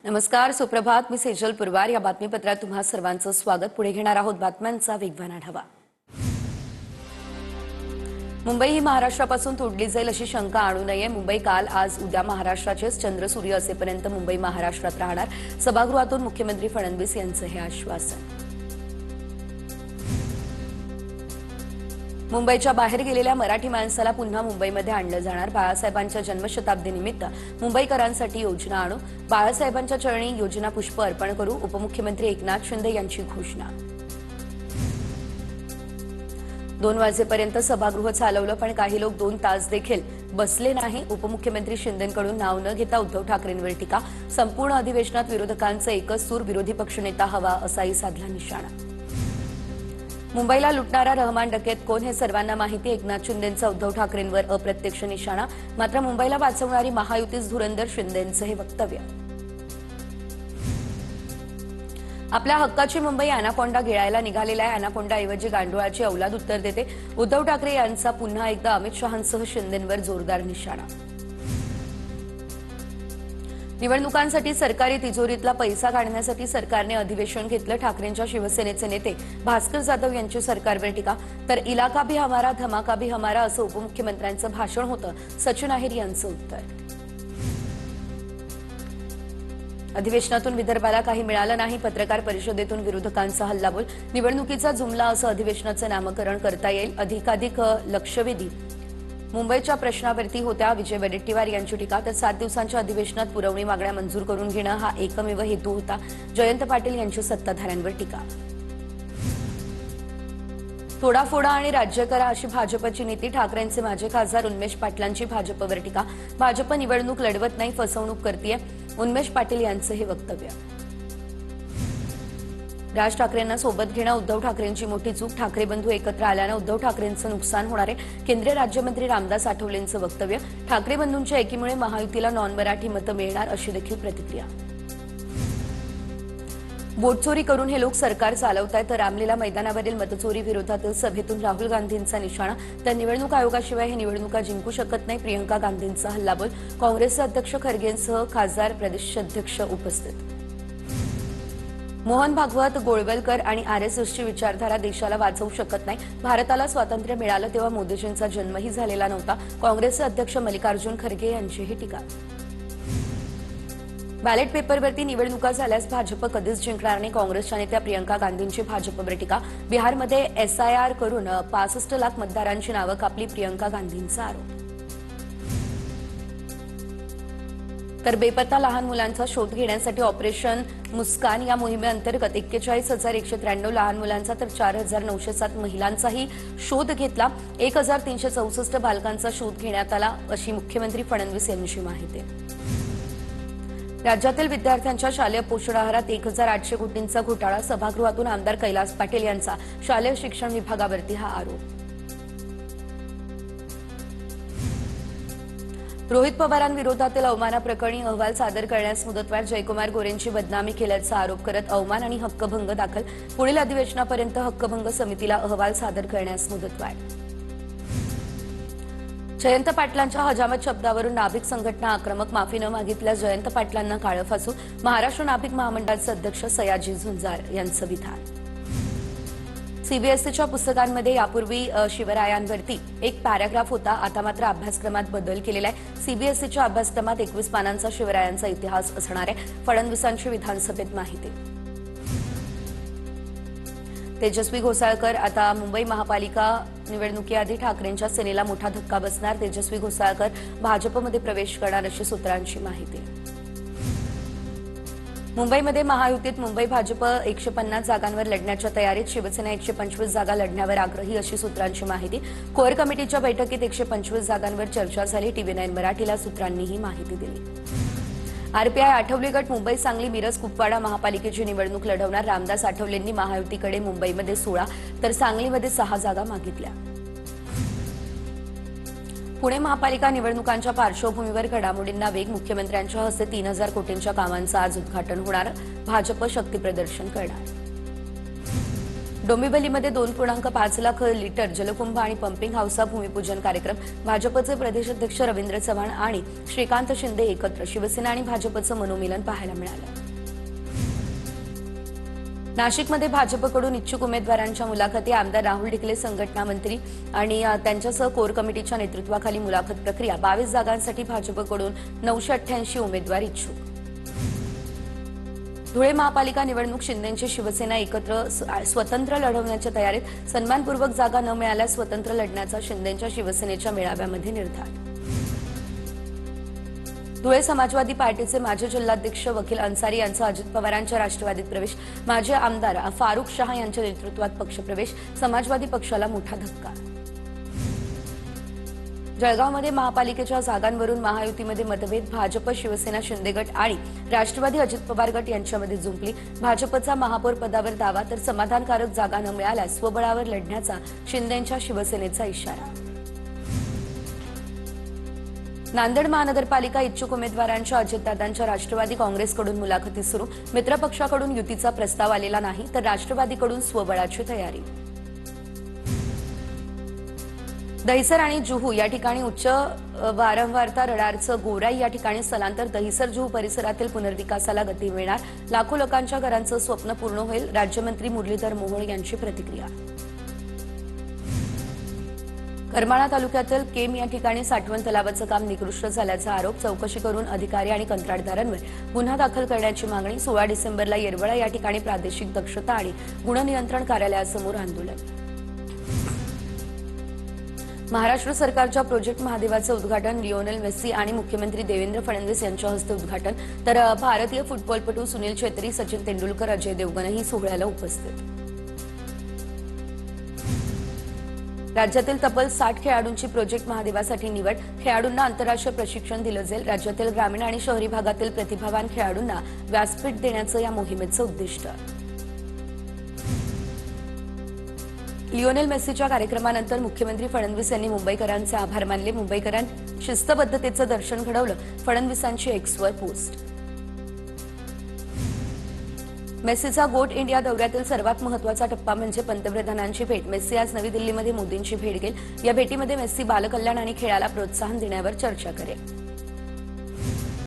नमस्कार, सुप्रभात. मी सेजल पुरवार. या बातमीपत्रात तुम्हा सर्वांचं स्वागत. पुढे घेणार आहोत बातम्यांचा वेगवान आढावा. मुंबई ही महाराष्ट्रापासून तोडली जाईल अशी शंका आणू नये. मुंबई काल, आज, उद्या महाराष्ट्राचेच चंद्र सूर्य असेपर्यंत मुंबई महाराष्ट्रात राहणार. सभागृहातून मुख्यमंत्री फडणवीस यांचं हे आश्वासन. मुंबईच्या बाहेर गेलेल्या मराठी माणसाला पुन्हा मुंबईमध्ये आणलं जाणार. बाळासाहेबांच्या जन्मशताब्दीनिमित्त मुंबईकरांसाठी योजना आणू. बाळासाहेबांच्या चरणी योजना पुष्प अर्पण करू. उपमुख्यमंत्री एकनाथ शिंदे यांची घोषणा. 2 वाजेपर्यंत सभागृह चालवलं, पण काही लोक 2 तास देखील बसले नाही. उपमुख्यमंत्री शिंदेंकडून नाव न घेता उद्धव ठाकरेंवर टीका. संपूर्ण अधिवेशनात विरोधकांचा एकच सूर, विरोधी पक्षनेता हवा असाही साधला निशाणा. मुंबईला लुटणारा रहमान डकेत कोण हे सर्वांना माहिती. एकनाथ शिंदेंचा उद्धव ठाकरेंवर अप्रत्यक्ष निशाणा. मात्र मुंबईला वाचवणारी महायुतीच धुरंधर, शिंदेंचं हे वक्तव्य. आपल्या हक्काची मुंबई अॅनाकोंडा गिळायला निघालेल्या अॅनाकोंडाऐवजी गांडोळाची औलाद उत्तर देते. उद्धव ठाकरे यांचा पुन्हा एकदा अमित शहांसह शिंदेंवर जोरदार निशाणा. निवडणुकांसाठी सरकारी तिजोरीतला पैसा काढण्यासाठी सरकारने अधिवेशन घेतलं. ठाकरेंच्या शिवसेनेचे नेते भास्कर जाधव यांची सरकारवर टीका. तर इलाका भी हमारा, धमाका भी हमारा असं उपमुख्यमंत्र्यांचं भाषण होतं. सचिन अहिर यांचं उत्तर. अधिवेशनातून विदर्भाला काही मिळालं नाही. पत्रकार परिषदेतून विरोधकांचा हल्लाबोल. निवडणुकीचा जुमला असं अधिवेशनाचं नामकरण करता येईल. अधिकाधिक लक्षवेधी मुंबईच्या प्रश्नावरती होत्या. विजय वडेट्टीवार यांची टीका. तर 7 दिवसांच्या अधिवेशनात पुरवणी मागण्या मंजूर करून घेणं हा एकमेव हेतू होता. जयंत पाटील यांची सत्ताधाऱ्यांवर टीका. तोडाफोडा आणि राज्य करा अशी भाजपची नीती. ठाकरेंचे माजी खासदार उन्मेष पाटलांची भाजपवर टीका. भाजप निवडणूक लढवत नाही, फसवणूक करतेय. उन्मेष पाटील यांचं हे वक्तव्य. राज ठाकरेंना सोबत घेणं उद्धव ठाकरेंची मोठी चूक. ठाकरे बंधू एकत्र आल्यानं उद्धव ठाकरेंचं नुकसान होणार आहे. केंद्रीय राज्यमंत्री रामदास आठवलेंचं वक्तव्य. ठाकरे बंधूंच्या एकीमुळे महायुतीला नॉन मराठी मतं मिळणार अशी देखील प्रतिक्रिया. बोटचोरी करून हे लोक सरकार चालवतायत. तर रामलीला मैदानावरील मतचोरी विरोधातील सभेतून राहुल गांधींचा निशाणा. तर निवडणूक आयोगाशिवाय हे निवडणुका जिंकू शकत नाही. प्रियंका गांधींचा हल्लाबोल. काँग्रेसचे अध्यक्ष खरगेंसह खासदार प्रदेशाध्यक्ष उपस्थित. मोहन भागवत, गोळवलकर आणि आरएसएसची विचारधारा देशाला वाचवू शकत नाही. भारताला स्वातंत्र्य मिळालं तेव्हा मोदीजींचा जन्मही झालेला नव्हता. काँग्रेसचे अध्यक्ष मल्लिकार्जुन खरगे यांचीही टीका. बॅलेट पेपरवरती निवडणुका झाल्यास भाजप कधीच जिंकणार नाही. काँग्रेसच्या नेत्या प्रियंका गांधींची भाजपवर टीका. बिहारमध्ये एसआयआर करून 65 लाख मतदारांची नावं कापली. प्रियंका गांधींचा आरोप. तर बेपत्ता लहान मुलांचा शोध घेण्यासाठी ऑपरेशन मुस्कान या मोहिमेअंतर्गत 41,193 लहान मुलांचा तर 4,907 महिलांचाही शोध घेतला. 1,364 बालकांचा शोध घेण्यात आला अशी मुख्यमंत्री फडणवीस यांची माहिती. राज्यातील विद्यार्थ्यांच्या शालेय पोषण आहारात 1,800 कोटींचा घोटाळा. सभागृहातून आमदार कैलास पाटील यांचा शालेय शिक्षण विभागावरती हा आरोप. रोहित पवारांविरोधातील अवमानाप्रकरणी अहवाल सादर करण्यास मुदतवाढ. जयकुमार गोरेंची बदनामी केल्याचा आरोप करत अवमान आणि हक्कभंग दाखल. पुढील अधिवेशनापर्यंत हक्कभंग समितीला अहवाल सादर करण्यास मुदतवाढ. जयंत पाटलांच्या हजामत शब्दावरून नाभिक संघटना आक्रमक. माफी न मागितल्यास जयंत पाटलांना काळं फासू. महाराष्ट्र नाभिक महामंडळाचे अध्यक्ष सयाजी झुंजार यांचं विधान. सीबीएसईच्या पुस्तकांमध्ये यापूर्वी शिवरायांवरती एक पॅराग्राफ होता. आता मात्र अभ्यासक्रमात बदल केलेला आहे. सीबीएसईच्या अभ्यासक्रमात 21 पानांचा शिवरायांचा इतिहास असणार आहे. फडणवीसांची विधानसभेत माहिती. तेजस्वी घोसाळकर आता मुंबई महापालिका निवडणुकीआधी ठाकरेंच्या सेनेला मोठा धक्का बसणार. तेजस्वी घोसाळकर भाजपमध्ये प्रवेश करणार अशी सूत्रांची माहिती. मुंबईमध्ये महायुतीत मुंबई भाजप 150 जागांवर लढण्याच्या तयारीत. शिवसेना 125 जागा लढण्यावर आग्रही अशी सूत्रांची माहिती. कोअर कमिटीच्या बैठकीत 125 जागांवर चर्चा झाली. TV9 मराठीला सूत्रांनी ही माहिती दिली. आरपीआय आठवले गट मुंबई, सांगली, मिरज, कुपवाडा महापालिकेची निवडणूक लढवणार. रामदास आठवलेंनी महायुतीकडे मुंबईमध्ये 16 तर सांगलीमध्ये 6 जागा मागितल्या. पुणे महापालिका निवडणुकांच्या पार्श्वभूमीवर घडामोडींना वेग. मुख्यमंत्र्यांच्या हस्ते 3,000 कोटींच्या कामांचं आज उद्घाटन होणार. भाजप शक्ती प्रदर्शन करणार. डोंबिवलीमध्ये 2.5 लाख लिटर जलकुंभ आणि पंपिंग हाऊसचा भूमिपूजन कार्यक्रम भाजपचे प्रदेशाध्यक्ष रवींद्र चव्हाण आणि श्रीकांत शिंदे एकत्र शिवसेना आणि भाजपचं मनोमिलन पाहायला मिळालं. नाशिकमध्ये भाजपकडून इच्छुक उमेदवारांच्या मुलाखती आमदार राहुल ढिकले संघटना मंत्री आणि त्यांच्यासह कोर कमिटीच्या नेतृत्वाखाली मुलाखत प्रक्रिया 22 जागांसाठी भाजपकडून 988 उमेदवार इच्छुक. धुळे महापालिका निवडणूक शिंदेची शिवसेना एकत्र स्वतंत्र लढवण्याच्या तयारीत सन्मानपूर्वक जागा न मिळाल्यास स्वतंत्र लढण्याचा शिंदेच्या शिवसेनेच्या मेळाव्यामध्ये निर्धार. धुळे समाजवादी पार्टीचे माजी जिल्हाध्यक्ष वकील अन्सारी यांचा अजित पवारांच्या राष्ट्रवादीत प्रवेश, माजी आमदार फारुख शाह यांच्या नेतृत्वात पक्षप्रवेश, समाजवादी पक्षाला मोठा धक्का. जळगावमध्ये महापालिकेच्या जागांवरून महायुतीमध्ये मतभेद, भाजप शिवसेना शिंदे गट आणि राष्ट्रवादी अजित पवार गट यांच्यामध्ये जुंपली. भाजपचा महापौर पदावर दावा तर समाधानकारक जागा न मिळाल्यास स्वबळावर लढण्याचा शिंदेच्या शिवसेनेचा इशारा. नांदेड महानगरपालिका इच्छुक उमेदवारांच्या अजितदादांच्या राष्ट्रवादी काँग्रेसकडून मुलाखती सुरू, मित्रपक्षाकडून युतीचा प्रस्ताव आलेला नाही तर राष्ट्रवादीकडून स्वबळाची तयारी. दहिसर आणि जुहू या ठिकाणी उच्च वारंवारता रडारचं गोराई या ठिकाणी स्थलांतर, दहिसर जुहू परिसरातील पुनर्विकासाला गती मिळणार, लाखो लोकांच्या घरांचं स्वप्न पूर्ण होईल, राज्यमंत्री मुरलीधर मोहोळ यांची प्रतिक्रिया. करमाळा तालुक्यातील केम या ठिकाणी साठवण तलावाचं काम निकृष्ट झाल्याचा आरोप, चौकशी करून अधिकारी आणि कंत्राटदारांवर गुन्हा दाखल करण्याची मागणी. 16 डिसेंबरला येरवडा या ठिकाणी प्रादेशिक दक्षता आणि गुणनियंत्रण कार्यालयासमोर आंदोलन. महाराष्ट्र सरकारच्या प्रोजेक्ट महादेवाचं उद्घाटन, लिओनेल मेस्सी आणि मुख्यमंत्री देवेंद्र फडणवीस यांच्या हस्ते उद्घाटन, तर भारतीय फुटबॉलपटू सुनील छेत्री, सचिन तेंडुलकर, अजय देवगणही सोहळ्याला उपस्थित. राज्यातील तब्बल 60 खेळाडूंची प्रोजेक्ट महादेवासाठी निवड, खेळाडूंना आंतरराष्ट्रीय प्रशिक्षण दिलं जाईल. राज्यातील ग्रामीण आणि शहरी भागातील प्रतिभावान खेळाडूंना व्यासपीठ देण्याचं या मोहिमेचं उद्दिष्ट. लिओनेल मेस्सीच्या कार्यक्रमानंतर मुख्यमंत्री फडणवीस यांनी मुंबईकरांचे आभार मानले. मुंबईकरांनी शिस्तबद्धतेचं दर्शन घडवलं, फडणवीसांची एक्सवर पोस्ट. मेस्सीचा गोट इंडिया दौऱ्यातील सर्वात महत्त्वाचा टप्पा म्हणजे पंतप्रधानांची भेट. मेस्सी आज नवी दिल्लीमध्ये मोदींची भेट घेईल. या भेटीमध्ये मेस्सी बालकल्याण आणि खेळाला प्रोत्साहन देण्यावर चर्चा करेल.